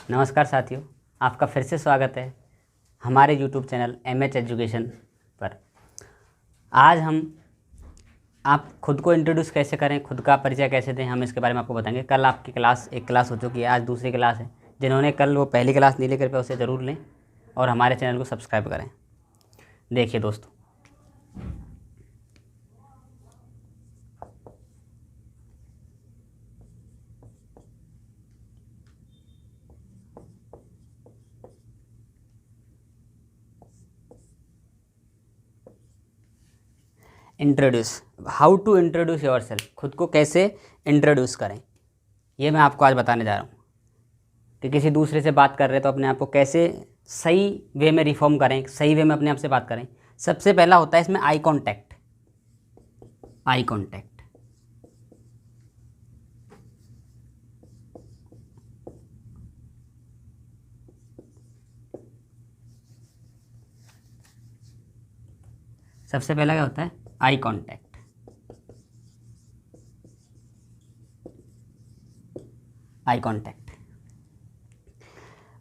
नमस्कार साथियों, आपका फिर से स्वागत है हमारे YouTube चैनल MH एजुकेशन पर। आज हम आप खुद को इंट्रोड्यूस कैसे करें, खुद का परिचय कैसे दें, हम इसके बारे में आपको बताएंगे। कल आपकी एक क्लास हो चुकी है, आज दूसरी क्लास है। जिन्होंने कल वो पहली क्लास नहीं लेकर पे उसे ज़रूर लें और हमारे चैनल को सब्सक्राइब करें। देखिए दोस्तों, introduce, how to introduce your self, खुद को कैसे इंट्रोड्यूस करें, ये मैं आपको आज बताने जा रहा हूँ। कि किसी दूसरे से बात कर रहे हैं तो अपने आप को कैसे सही वे में रिफॉर्म करें, सही वे में अपने आप से बात करें। सबसे पहला होता है इसमें आई कांटेक्ट। आई कांटेक्ट सबसे पहला क्या होता है? Eye contact. Eye contact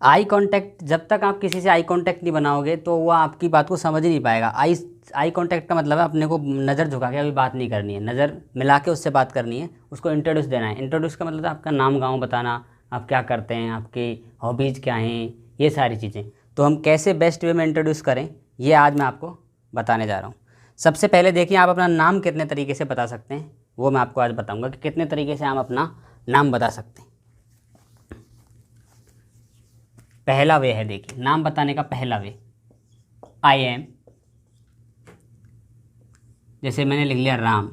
eye contact जब तक आप किसी से आई कांटेक्ट नहीं बनाओगे तो वह आपकी बात को समझ ही नहीं पाएगा। आई कांटेक्ट का मतलब है अपने को नज़र झुका के अभी बात नहीं करनी है, नज़र मिला के उससे बात करनी है, उसको इंट्रोड्यूस देना है। इंट्रोड्यूस का मतलब है आपका नाम गाँव बताना, आप क्या करते हैं, आपकी हॉबीज़ क्या हैं, ये सारी चीज़ें। तो हम कैसे बेस्ट वे में इंट्रोड्यूस करें, ये आज मैं आपको बताने जा रहा हूँ। सबसे पहले देखिए, आप अपना नाम कितने तरीके से बता सकते हैं, वो मैं आपको आज बताऊँगा कि कितने तरीके से आप अपना नाम बता सकते हैं। पहला वे है, देखिए नाम बताने का पहला वे, आई एम, जैसे मैंने लिख लिया राम,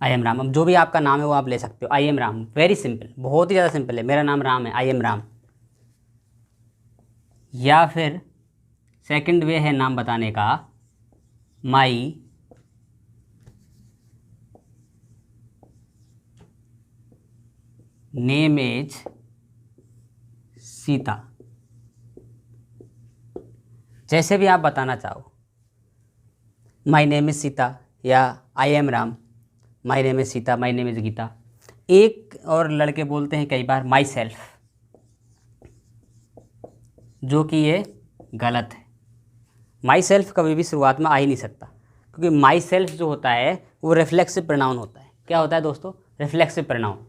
आई एम राम। अब जो भी आपका नाम है वो आप ले सकते हो। आई एम राम, वेरी सिंपल, बहुत ही ज़्यादा सिंपल है। मेरा नाम राम है, आई एम राम। या फिर सेकंड वे है नाम बताने का, माई नेम इज सीता। जैसे भी आप बताना चाहो, माई नेम इज़ सीता या I am Ram, my name is Sita, my name is Gita. एक और लड़के बोलते हैं कई बार माई सेल्फ, जो कि ये गलत है। माई सेल्फ कभी भी शुरुआत में आ ही नहीं सकता, क्योंकि माई सेल्फ जो होता है वो रिफ्लेक्सिव प्रोनाउन होता है। क्या होता है दोस्तों? Reflexive pronoun.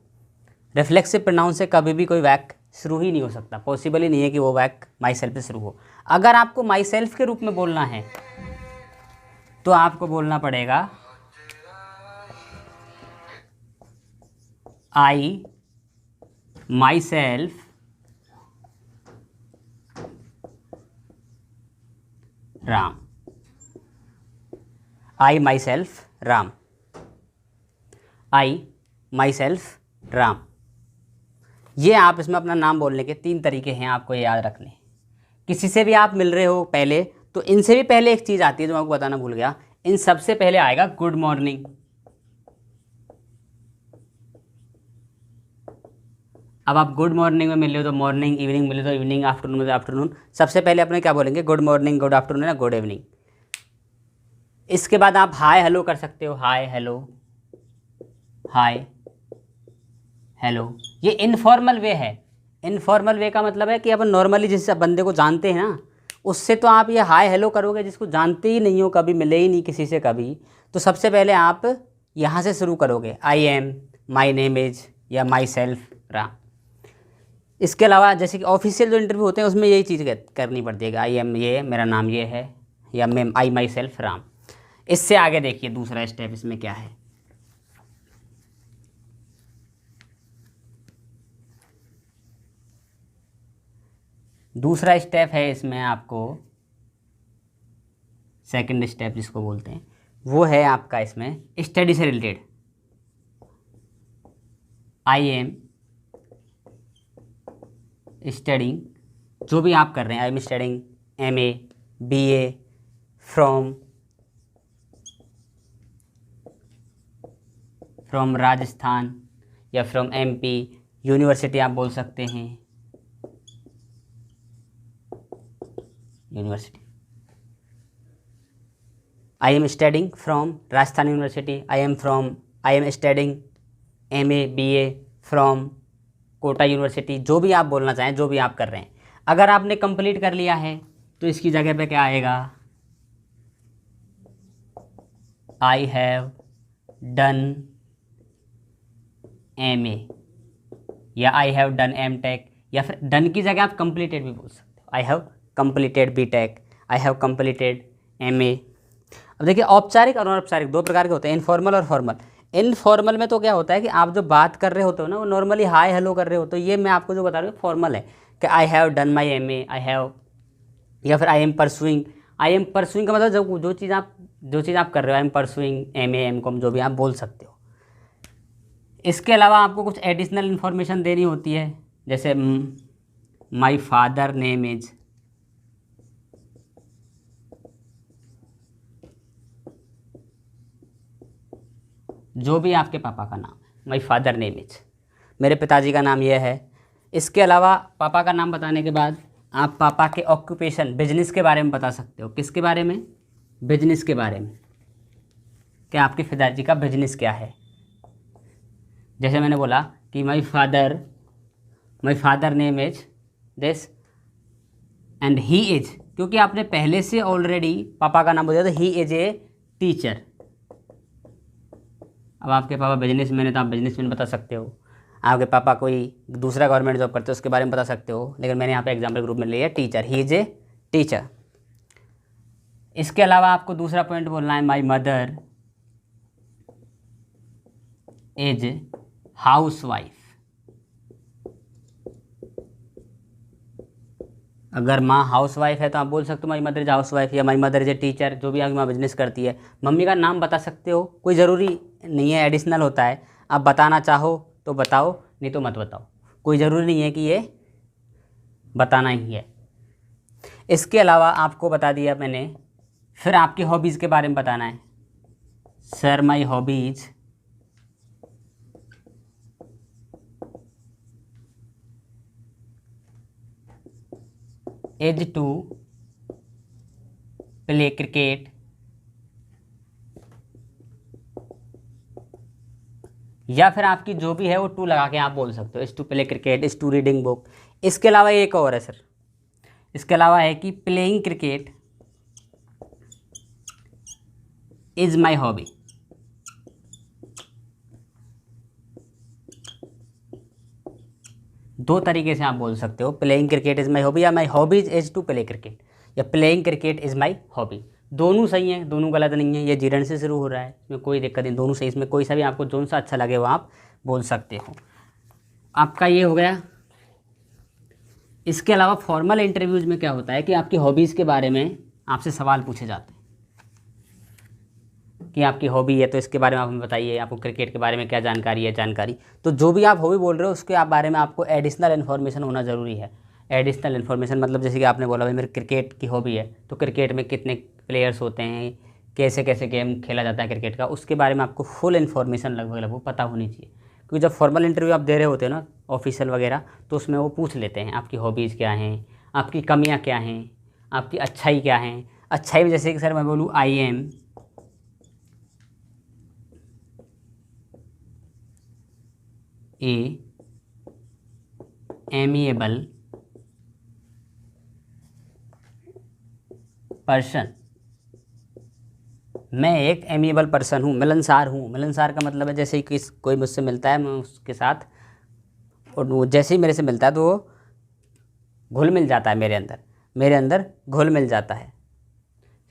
रिफ्लेक्सिव प्रोनाउन से कभी भी कोई वाक्य शुरू ही नहीं हो सकता, पॉसिबल ही नहीं है कि वो वाक्य माई सेल्फ से शुरू हो। अगर आपको माई सेल्फ के रूप में बोलना है तो आपको बोलना पड़ेगा I myself Ram. I myself Ram, I myself Ram. ये आप इसमें अपना नाम बोलने के 3 तरीके हैं, आपको ये याद रखने। किसी से भी आप मिल रहे हो पहले, तो इनसे भी पहले एक चीज़ आती है जो मैं आपको बताना भूल गया। इन सबसे पहले आएगा गुड मॉर्निंग। अब आप गुड मॉर्निंग में मिल रहे हो तो मॉर्निंग, इवनिंग मिले तो इवनिंग, आफ्टरनून में तो आफ्टरनून। सबसे पहले अपने क्या बोलेंगे? गुड मॉर्निंग, गुड आफ्टरनून या गुड इवनिंग। इसके बाद आप हाय हेलो कर सकते हो, हाय हेलो, हाय हेलो। ये इनफॉर्मल वे है। इनफॉर्मल वे का मतलब है कि अपन नॉर्मली जिस बंदे को जानते हैं ना, उससे तो आप ये हाय हेलो करोगे। जिसको जानते ही नहीं हो, कभी मिले ही नहीं किसी से कभी, तो सबसे पहले आप यहाँ से शुरू करोगे, I am, my name is या माई सेल्फ राम। इसके अलावा जैसे कि ऑफिशियल जो इंटरव्यू होते हैं उसमें यही चीज़ करनी पड़ती है, आई एम ये, मेरा नाम ये है, या मैं आई माई सेल्फ राम। इससे आगे देखिए दूसरा स्टेप इसमें क्या है। दूसरा स्टेप है इसमें आपको, सेकंड स्टेप जिसको बोलते हैं, वो है आपका इसमें स्टडी से रिलेटेड। आई एम स्टडिंग, जो भी आप कर रहे हैं, I am studying MA, BA from Rajasthan या फ्रॉम MP। यूनिवर्सिटी आप बोल सकते हैं, university. I am studying from Rajasthan university, I am studying MA BA from Kota university, जो भी आप बोलना चाहें, जो भी आप कर रहे हैं। अगर आपने कंप्लीट कर लिया है तो इसकी जगह पे क्या आएगा, आई हैव डन MA, या आई हैव डन M.Tech, या फिर डन की जगह आप कंप्लीटेड भी बोल सकते हो, I have completed B.Tech, I have completed MA। अब देखिए, औपचारिक और अनौपचारिक दो प्रकार के होते हैं, इनफॉर्मल और फॉर्मल। इनफॉर्मल में तो क्या होता है कि आप जो बात कर रहे होते हो ना, वो नॉर्मली हाय हेलो कर रहे हो, तो ये मैं आपको जो बता रहा हूँ फॉर्मल है कि I have done my MA, I have, या फिर I am pursuing. I am pursuing का मतलब जो चीज़ आप कर रहे हो, I am pursuing MA M.Com, जो भी आप बोल सकते हो। इसके अलावा आपको कुछ एडिशनल इन्फॉर्मेशन देनी होती है, जैसे माई फादर नेम इज, जो भी आपके पापा का नाम है, माई फादर नेम इज, मेरे पिताजी का नाम यह है। इसके अलावा पापा का नाम बताने के बाद आप पापा के ऑक्यूपेशन, बिजनेस के बारे में बता सकते हो। किसके बारे में? बिजनेस के बारे में, कि आपके पिताजी का बिजनेस क्या है। जैसे मैंने बोला कि my father name is this and he is, क्योंकि आपने पहले से ऑलरेडी पापा का नाम बोल दिया, तो ही इज ए टीचर। अब आपके पापा बिजनेसमैन है तो आप बिजनेसमैन बता सकते हो। आपके पापा कोई दूसरा गवर्नमेंट जॉब करते हो, उसके बारे में बता सकते हो, लेकिन मैंने यहाँ पे एग्जाम्पल ग्रुप में लिया teacher, he is a teacher. इसके अलावा आपको दूसरा पॉइंट बोलना है, माई मदर इज हाउस वाइफ। अगर माँ हाउस वाइफ है तो आप बोल सकते हो my mother is housewife, या my mother is a teacher, जो भी आपकी माँ बिजनेस करती है। मम्मी का नाम बता सकते हो, कोई ज़रूरी नहीं है, एडिशनल होता है। आप बताना चाहो तो बताओ, नहीं तो मत बताओ, कोई ज़रूरी नहीं है कि ये बताना ही है। इसके अलावा आपको बता दिया मैंने, फिर आपकी हॉबीज़ के बारे में बताना है। Sir my hobbies is to play cricket, या फिर आपकी जो भी है वो टू लगा के आप बोल सकते हो, is to play cricket, is to reading book. इसके अलावा एक और है सर, इसके अलावा है कि playing cricket is my hobby. दो तरीके से आप बोल सकते हो, playing cricket is my hobby, या my hobbies is to play cricket, या playing cricket is my hobby. दोनों सही हैं, दोनों गलत नहीं है। ये जीरण से शुरू हो रहा है, इसमें कोई दिक्कत नहीं, दोनों सही। इसमें कोई सा भी आपको जो सा अच्छा लगे वो आप बोल सकते हो। आपका ये हो गया। इसके अलावा फॉर्मल इंटरव्यूज़ में क्या होता है कि आपकी हॉबीज़ के बारे में आपसे सवाल पूछे जाते हैं कि आपकी हॉबी है तो इसके बारे में आप हमें बताइए, आपको क्रिकेट के बारे में क्या जानकारी है, जानकारी। तो जो भी आप हॉबी बोल रहे हो उसके आप बारे में आपको एडिशनल इन्फॉर्मेशन होना ज़रूरी है। एडिशनल इन्फॉर्मेशन मतलब जैसे कि आपने बोला भाई मेरे क्रिकेट की हॉबी है, तो क्रिकेट में कितने प्लेयर्स होते हैं, कैसे कैसे गेम खेला जाता है क्रिकेट का, उसके बारे में आपको फुल इन्फॉर्मेशन लगभग पता होनी चाहिए। क्योंकि जब फॉर्मल इंटरव्यू आप दे रहे होते हो ना ऑफिशियल वगैरह, तो उसमें वो पूछ लेते हैं आपकी हॉबीज़ क्या हैं, आपकी कमियाँ क्या हैं, आपकी अच्छाई क्या हैं। अच्छाई में जैसे कि सर मैं बोलूँ I am a amiable person, मैं एक एमिएबल पर्सन हूँ, मिलनसार हूँ। मिलनसार का मतलब है जैसे कि कोई मुझसे मिलता है मैं उसके साथ, और वो जैसे ही मेरे से मिलता है तो वो घुल मिल जाता है मेरे अंदर घुल मिल जाता है।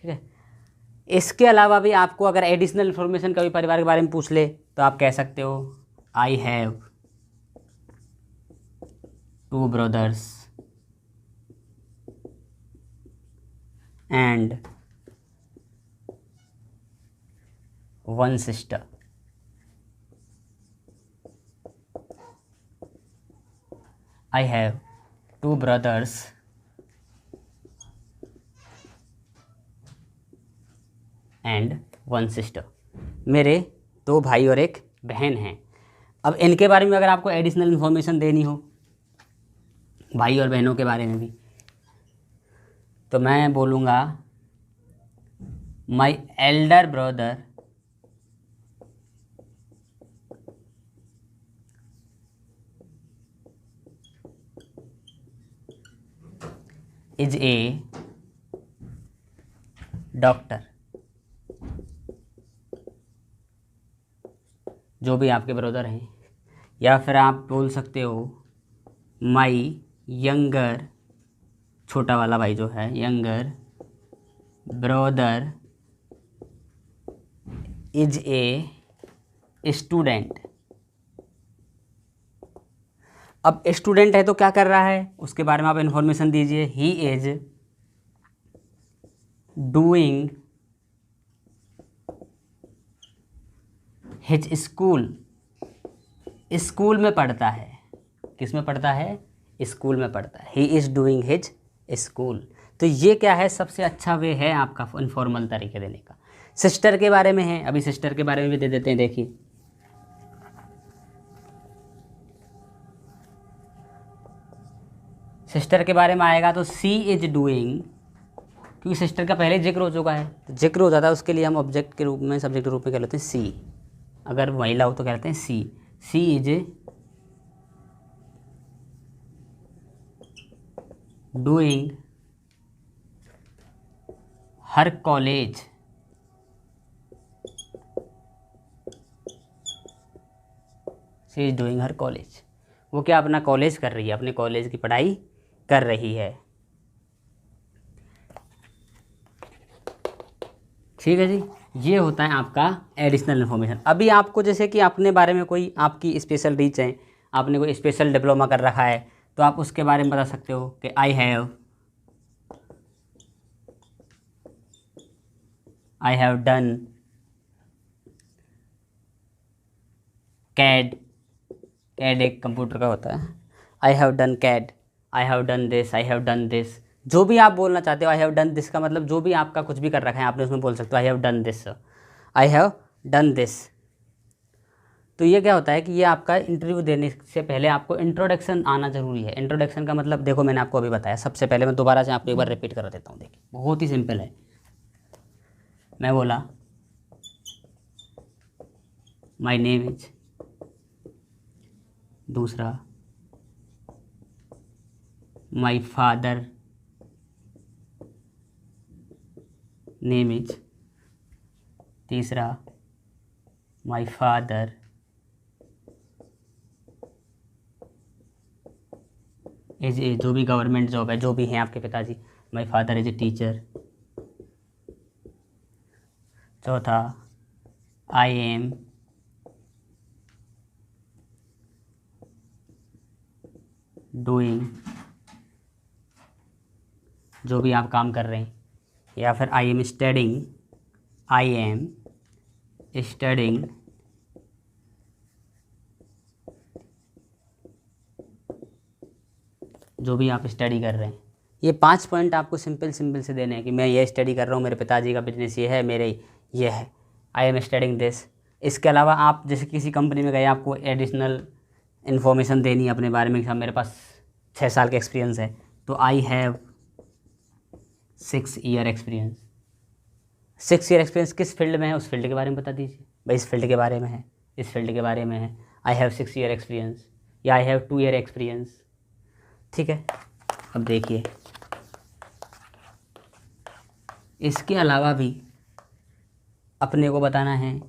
ठीक है। इसके अलावा भी आपको अगर एडिशनल इन्फॉर्मेशन कभी परिवार के बारे में पूछ ले तो आप कह सकते हो I have 2 brothers and 1 sister. I have 2 brothers and 1 sister. मेरे 2 भाई और एक बहन हैं। अब इनके बारे में अगर आपको एडिशनल इन्फॉर्मेशन देनी हो, भाई और बहनों के बारे में भी, तो मैं बोलूँगा my elder brother is a doctor. जो भी आपके ब्रदर हैं, या फिर आप बोल सकते हो माई यंगर, छोटा वाला भाई जो है, younger brother is a student. अब स्टूडेंट है तो क्या कर रहा है, उसके बारे में आप इंफॉर्मेशन दीजिए। He is doing his school. School में पढ़ता है। किस में पढ़ता है? स्कूल में पढ़ता है। He is doing his school. तो ये क्या है, सबसे अच्छा वे है आपका इनफॉर्मल तरीके देने का। सिस्टर के बारे में है, अभी सिस्टर के बारे में भी दे देते हैं। देखिए, सिस्टर के बारे में आएगा तो सी इज डूइंग, क्योंकि सिस्टर का पहले जिक्र हो चुका है, तो जिक्र हो जाता है उसके लिए हम ऑब्जेक्ट के रूप में, सब्जेक्ट के रूप में कह लेते हैं सी। अगर महिला हो तो कहते हैं she. She is doing her college she is doing her college. वो क्या अपना कॉलेज कर रही है, अपने कॉलेज की पढ़ाई कर रही है। ठीक है जी, ये होता है आपका एडिशनल इन्फॉर्मेशन। अभी आपको जैसे कि अपने बारे में कोई आपकी स्पेशल रीच है, आपने कोई स्पेशल डिप्लोमा कर रखा है, तो आप उसके बारे में बता सकते हो कि I have done CAD. CAD एक कंप्यूटर का होता है। I have done CAD, I have done this, I have done this. जो भी आप बोलना चाहते हो, आई हैव डन दिस का मतलब जो भी आपका कुछ भी कर रखा है आपने उसमें बोल सकते हो आई have done this, I have done this. तो ये क्या होता है कि ये आपका इंटरव्यू देने से पहले आपको इंट्रोडक्शन आना ज़रूरी है। इंट्रोडक्शन का मतलब देखो, मैंने आपको अभी बताया। सबसे पहले मैं दोबारा से आपको एक बार रिपीट कर देता हूँ। देखिए, बहुत ही सिंपल है। मैं बोला माई नेम इज, दूसरा माई फादर नेम इज, तीसरा माई फादर इज ए, जो भी गवर्नमेंट जॉब है, जो भी हैं आपके पिताजी, my father is a teacher. चौथा आई एम डूइंग, जो भी आप काम कर रहे हैं, या फिर आई am studying, I am studying जो भी आप स्टडी कर रहे हैं। ये 5 पॉइंट आपको सिंपल से देने हैं कि मैं ये स्टडी कर रहा हूँ, मेरे पिताजी का बिजनेस ये है, मेरे ये है, आई एम स्टडिंग दिस। इसके अलावा आप जैसे किसी कंपनी में गए, आपको एडिशनल इन्फॉर्मेशन देनी है अपने बारे में कि मेरे पास 6 साल का एक्सपीरियंस है, तो I have 6 year experience. 6 year experience किस फील्ड में है, उस फील्ड के बारे में बता दीजिए। भाई इस फील्ड के बारे में है, इस फील्ड के बारे में है, आई हैव 6 ईयर एक्सपीरियंस, या आई हैव 2 ईयर एक्सपीरियंस। ठीक है, अब देखिए, इसके अलावा भी अपने को बताना है,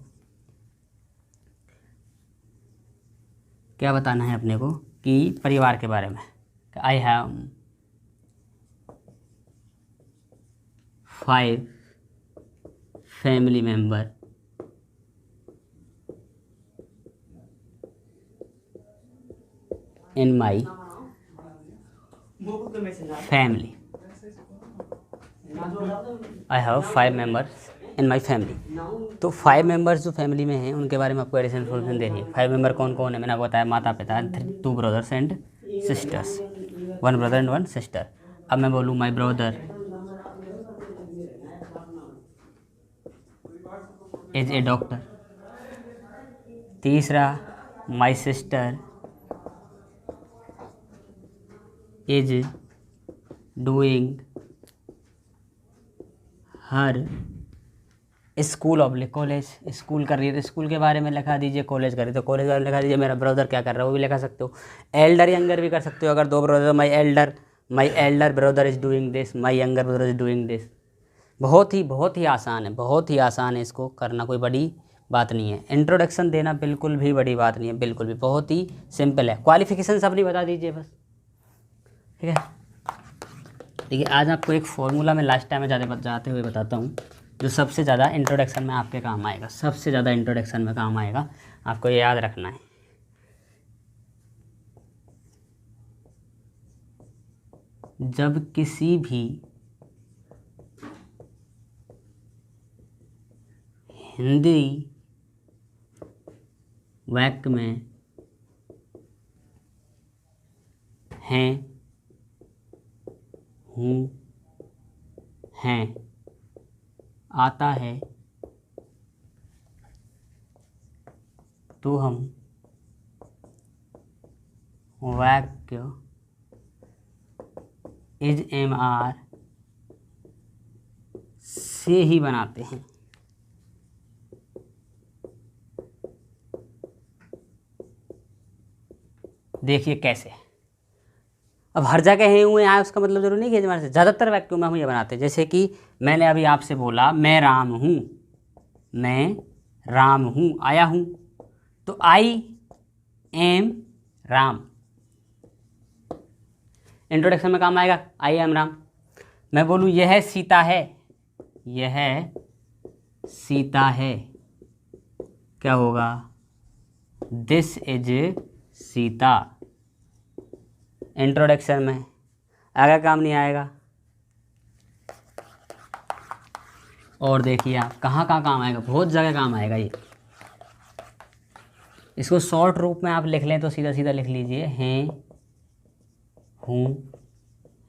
क्या बताना है अपने को कि परिवार के बारे में। I have 5 family member in my family. I have 5 members in my family. तो 5 मेंबर्स जो फैमिली में हैं उनके बारे में आपको एडिशनल इन्फॉर्मेशन देनी है। 5 मेंबर कौन कौन है, मैंने आपको बताया, माता पिता, 2 brothers and sisters, 1 brother and 1 sister. अब मैं बोलूँ my brother is a doctor. तीसरा my sister is doing her school oblique college. School कर रही है तो स्कूल के बारे में लिखा दीजिए, कॉलेज कर रही है तो कॉलेज के बारे में लिखा दीजिए। मेरा ब्रदर क्या कर रहा है वो भी लिखा सकते हो। एल्डर यंगर भी कर सकते हो। अगर 2 brother, my elder my elder brother is doing this, my younger brother is doing this. बहुत ही आसान है, बहुत ही आसान है, इसको करना कोई बड़ी बात नहीं है। इंट्रोडक्शन देना बिल्कुल भी बड़ी बात नहीं है, बिल्कुल भी, बहुत ही सिंपल है। क्वालिफिकेशन सब नहीं बता दीजिए बस, ठीक है। देखिए आज आपको एक फॉर्मूला मैं लास्ट टाइम में जाते हुए बताता हूँ, जो सबसे ज़्यादा इंट्रोडक्शन में आपके काम आएगा, सबसे ज़्यादा इंट्रोडक्शन में काम आएगा, आपको ये याद रखना है। जब किसी भी हिंदी वाक्य में हैं, हूँ, हैं आता है तो हम वाक्य इज एम आर से ही बनाते हैं। देखिए कैसे, अब हर जगह हैं हुए आए उसका मतलब जरूरी नहीं कि हमारे से, ज़्यादातर वाक्यों में हम ये बनाते हैं। जैसे कि मैंने अभी आपसे बोला मैं राम हूँ, मैं राम हूँ, आया हूँ, तो आई एम राम, इंट्रोडक्शन में काम आएगा, आई एम राम। मैं बोलूँ यह सीता है, यह सीता है, क्या होगा, दिस इज सीता, इंट्रोडक्शन में। आगे काम नहीं आएगा। और देखिए आप कहाँ कहाँ काम आएगा, बहुत जगह काम आएगा ये। इसको शॉर्ट रूप में आप लिख लें तो सीधा सीधा लिख लीजिए, हैं, हूँ,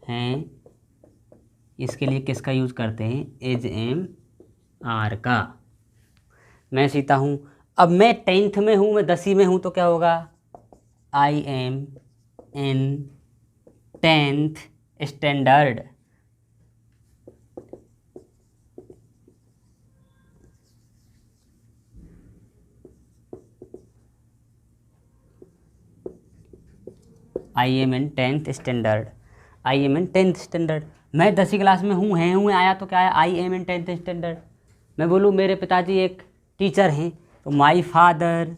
हैं। इसके लिए किसका यूज करते हैं, इज एम आर का। मैं सीता हूँ, अब मैं 10th में हूँ, मैं 10वीं में हूँ, तो क्या होगा, I am in 10th standard. I am in 10th standard, I am in 10th standard. मैं 10वीं क्लास में हूँ, हैं हुए आया तो क्या है, I am in 10th standard. मैं बोलूँ मेरे पिताजी एक टीचर हैं, तो my father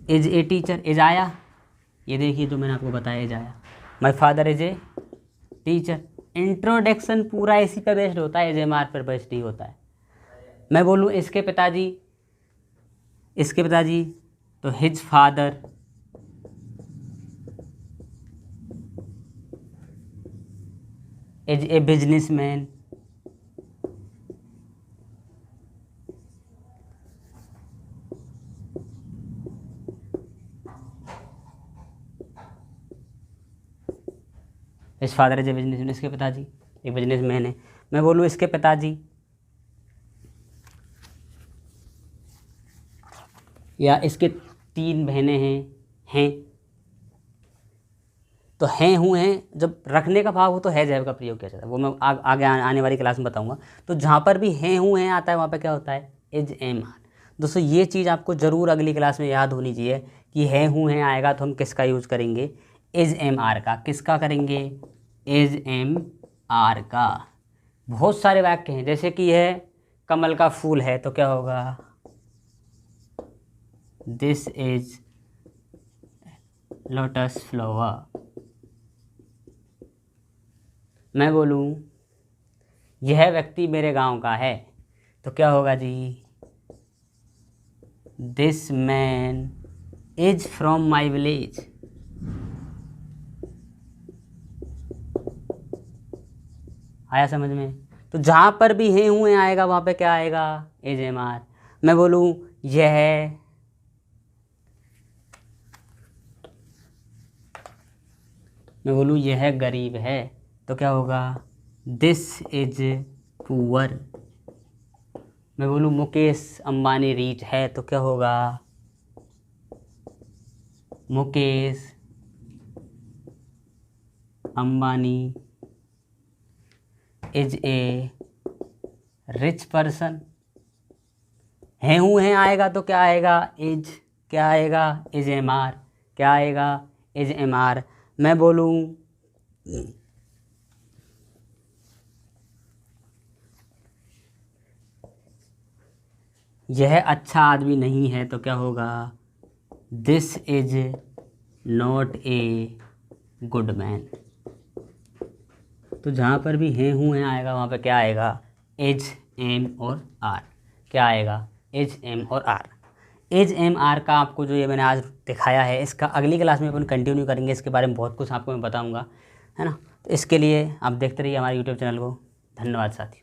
is a teacher, is आया, ये देखिए जो मैंने आपको बताया, इज आया, my father is a teacher. Introduction पूरा इसी पर बेस्ड होता है, एज एम आर पर बेस्ड ही होता है। मैं बोलूँ इसके पिताजी, इसके पिताजी, तो his father is a businessman. His father is a businessman, इसके पिताजी एक बिजनेसमैन है। मैं बोलूँ इसके पिताजी, या इसके 3 बहनें हैं, तो हैं हूँ हैं, जब रखने का भाव हो तो है जैव का प्रयोग किया जाता है, वो मैं आगे आने वाली क्लास में बताऊंगा। तो जहाँ पर भी हैं हूँ हैं आता है, वहाँ पे क्या होता है, इज एम आर। दोस्तों ये चीज़ आपको ज़रूर अगली क्लास में याद होनी चाहिए कि हैं हूँ हैं आएगा तो हम किसका यूज़ करेंगे, इज एम आर का। किसका करेंगे, इज एम आर का। बहुत सारे वाक्य हैं, जैसे कि यह कमल का फूल है, तो क्या होगा, दिस इज लोटस फ्लावर। मैं बोलूँ यह व्यक्ति मेरे गांव का है, तो क्या होगा जी, this man is from my village. आया समझ में। तो जहाँ पर भी हैं हुए आएगा वहाँ पे क्या आएगा, इज एम आर। मैं बोलूँ यह मैं बोलूँ यह गरीब है, तो क्या होगा, दिस इज पुअर। मैं बोलूँ मुकेश अंबानी रिच है, तो क्या होगा, Mukesh Ambani is a rich person. हैं हूँ हैं आएगा तो क्या आएगा, इज, क्या आएगा, इज एम आर, क्या आएगा, इज एम आर। मैं बोलूँ यह अच्छा आदमी नहीं है तो क्या होगा, this is not a good man. तो जहाँ पर भी है हूँ है आएगा वहाँ पे क्या आएगा, एज एम और आर। क्या आएगा, एज एम और आर। एज एम आर का आपको जो ये मैंने आज दिखाया है, इसका अगली क्लास में अपन कंटिन्यू करेंगे, इसके बारे में बहुत कुछ आपको मैं बताऊँगा, है ना। तो इसके लिए आप देखते रहिए हमारे यूट्यूब चैनल को। धन्यवाद साथियों।